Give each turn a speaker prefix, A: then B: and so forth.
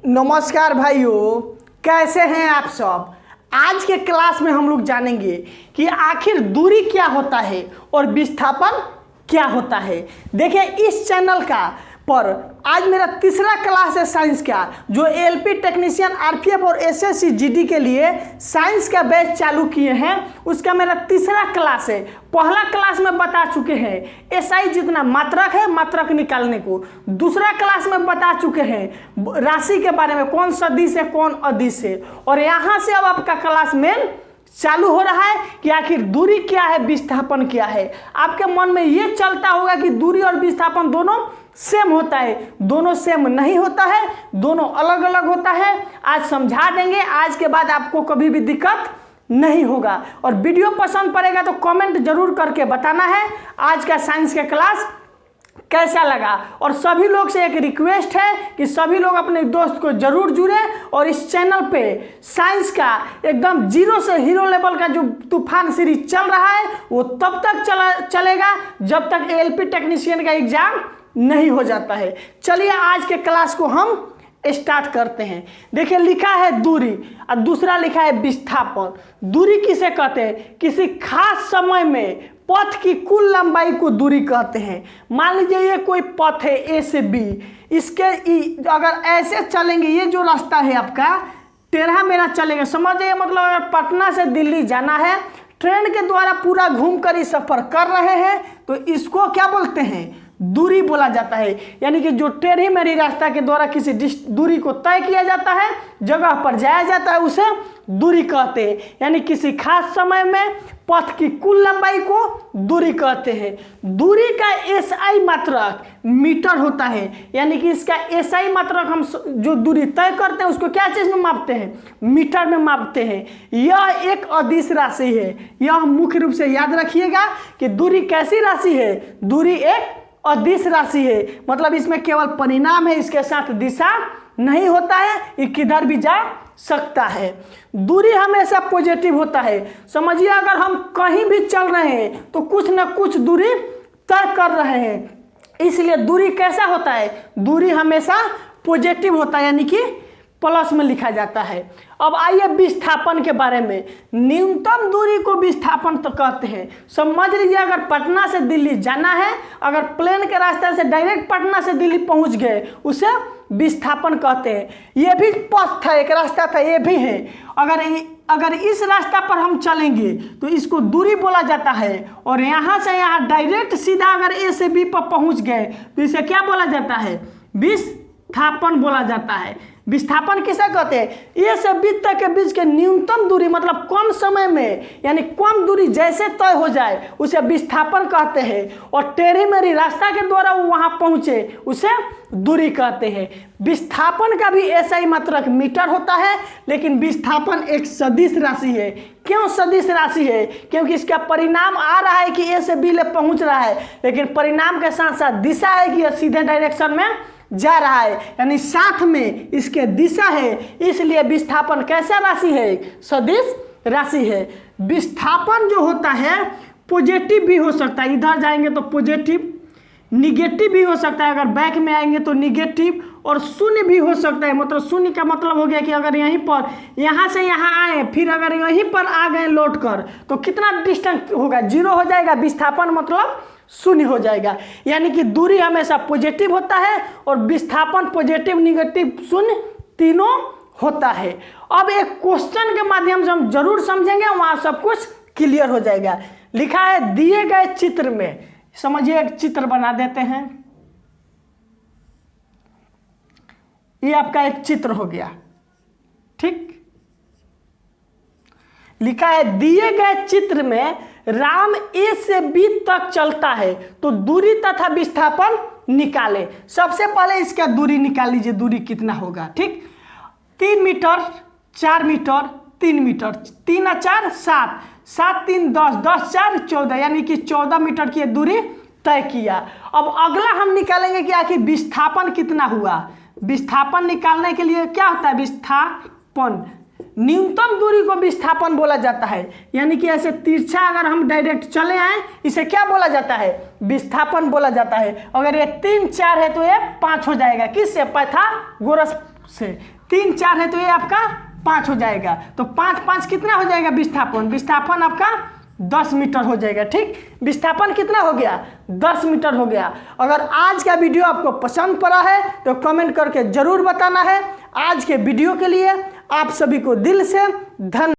A: नमस्कार भाइयों, कैसे हैं आप सब। आज के क्लास में हम लोग जानेंगे कि आखिर दूरी क्या होता है और विस्थापन क्या होता है। देखिए, इस चैनल का पर आज मेरा तीसरा क्लास है साइंस का, जो एलपी टेक्नीशियन आरपीएफ और एसएससी जीडी के लिए साइंस का बैच चालू किए हैं। उसका मेरा तीसरा क्लास है। पहला क्लास में बता चुके हैं एसआई जितना मात्रक है, मात्रक निकालने को। दूसरा क्लास में बता चुके हैं राशि के बारे में, कौन सदिश है कौन अदिश है। और यहाँ से अब आपका क्लास मेन चालू हो रहा है कि आखिर दूरी क्या है, विस्थापन क्या है। आपके मन में ये चलता होगा कि दूरी और विस्थापन दोनों सेम होता है। दोनों सेम नहीं होता है, दोनों अलग अलग होता है। आज समझा देंगे। आज के बाद आपको कभी भी दिक्कत नहीं होगा। और वीडियो पसंद पड़ेगा तो कमेंट जरूर करके बताना है आज का साइंस का क्लास कैसा लगा। और सभी लोग से एक रिक्वेस्ट है कि सभी लोग अपने दोस्त को जरूर जुड़े और इस चैनल पे साइंस का एकदम जीरो से हीरो लेवल का जो तूफान सीरीज चल रहा है वो तब तक चलेगा जब तक एलपी टेक्नीशियन का एग्जाम नहीं हो जाता है। चलिए आज के क्लास को हम स्टार्ट करते हैं। देखिए, लिखा है दूरी और दूसरा लिखा है विस्थापन। दूरी किसे कहते हैं? किसी खास समय में पथ की कुल लंबाई को दूरी कहते हैं। मान लीजिए ये कोई पथ है ए से बी, इसके अगर ऐसे चलेंगे, ये जो रास्ता है आपका टेढ़ा मेढ़ा चलेगा, समझिए। मतलब अगर पटना से दिल्ली जाना है, ट्रेन के द्वारा पूरा घूमकर इस सफर कर रहे हैं तो इसको क्या बोलते हैं? दूरी बोला जाता है। यानी कि जो टेढ़ी मेढ़ी रास्ता के द्वारा किसी दूरी को तय किया जाता है, जगह पर जाया जाता है, उसे दूरी कहते हैं। यानी किसी खास समय में पथ की कुल लंबाई को दूरी कहते हैं। दूरी का एसआई मात्रक मीटर होता है। यानी कि इसका एसआई मात्रक हम जो दूरी तय करते हैं उसको क्या चीज़ में मापते हैं? मीटर में मापते हैं। यह एक अदिश राशि है। यह मुख्य रूप से याद रखिएगा कि दूरी कैसी राशि है? दूरी एक अदिश राशि है। मतलब इसमें केवल परिणाम है, इसके साथ दिशा नहीं होता है, ये किधर भी जा सकता है। दूरी हमेशा पॉजिटिव होता है। समझिए, अगर हम कहीं भी चल रहे हैं तो कुछ ना कुछ दूरी तय कर रहे हैं, इसलिए दूरी कैसा होता है? दूरी हमेशा पॉजिटिव होता है, यानी कि प्लस में लिखा जाता है। अब आइए विस्थापन के बारे में। न्यूनतम दूरी को विस्थापन तो कहते हैं। समझ लीजिए, अगर पटना से दिल्ली जाना है, अगर प्लेन के रास्ते से डायरेक्ट पटना से दिल्ली पहुंच गए, उसे विस्थापन कहते हैं। ये भी पथ था, एक रास्ता था, ये भी है। अगर इस रास्ता पर हम चलेंगे तो इसको दूरी बोला जाता है। और यहाँ से यहाँ डायरेक्ट सीधा अगर ए से बी पर पहुँच गए तो इसे क्या बोला जाता है? विस्थापन बोला जाता है। विस्थापन किसे कहते हैं? ए से बी तक के बीच के न्यूनतम दूरी, मतलब कम समय में, यानी कम दूरी जैसे तय हो जाए उसे विस्थापन कहते हैं। और टेढ़ी मेढ़ी रास्ता के द्वारा वो वहां पहुंचे उसे दूरी कहते हैं। विस्थापन का भी एसआई मात्रक मीटर होता है, लेकिन विस्थापन एक सदिश राशि है। क्यों सदिश राशि है? क्योंकि इसका परिणाम आ रहा है कि ए से बी ले पहुंच रहा है, लेकिन परिणाम के साथ साथ दिशा है कि यह सीधे डायरेक्शन में जा रहा है, यानी साथ में इसके दिशा है। इसलिए विस्थापन कैसा राशि है? सदिश राशि है। विस्थापन जो होता है पॉजिटिव भी हो सकता है, इधर जाएंगे तो पॉजिटिव, निगेटिव भी हो सकता है, अगर बैक में आएंगे तो निगेटिव, और शून्य भी हो सकता है। मतलब शून्य का मतलब हो गया कि अगर यहीं पर, यहाँ से यहाँ आए, फिर अगर यहीं पर आ गए लौट कर, तो कितना डिस्टेंस होगा? जीरो हो जाएगा। विस्थापन मतलब शून्य हो जाएगा। यानी कि दूरी हमेशा पॉजिटिव होता है और विस्थापन पॉजिटिव, निगेटिव, शून्य तीनों होता है। अब एक क्वेश्चन के माध्यम से हम जरूर समझेंगे, वहां सब कुछ क्लियर हो जाएगा। लिखा है दिए गए चित्र में, समझिए एक चित्र बना देते हैं। ये आपका एक चित्र हो गया, ठीक। लिखा है दिए गए चित्र में राम ए से बी तक चलता है तो दूरी तथा विस्थापन निकाले। सबसे पहले इसका दूरी निकाल लीजिए, दूरी कितना होगा, ठीक। 3 मीटर, 4 मीटर, 3 मीटर, 3 और 4 7, 7 3 10, 10 4 14, यानी कि 14 मीटर की दूरी तय किया। अब अगला हम निकालेंगे कि आखिर विस्थापन कितना हुआ। विस्थापन निकालने के लिए क्या होता है? विस्थापन, न्यूनतम दूरी को विस्थापन बोला जाता है। यानी कि ऐसे तिरछा अगर हम डायरेक्ट चले आए, इसे क्या बोला जाता है? विस्थापन बोला जाता है। अगर ये 3 4 है तो ये 5 हो जाएगा। किससे? पाइथागोरस से, 3 4 है तो ये आपका 5 हो जाएगा। तो 5 5 कितना हो जाएगा विस्थापन? विस्थापन आपका 10 मीटर हो जाएगा। ठीक, विस्थापन कितना हो गया? 10 मीटर हो गया। अगर आज का वीडियो आपको पसंद पड़ा है तो कमेंट करके जरूर बताना है। आज के वीडियो के लिए आप सभी को दिल से धन्यवाद।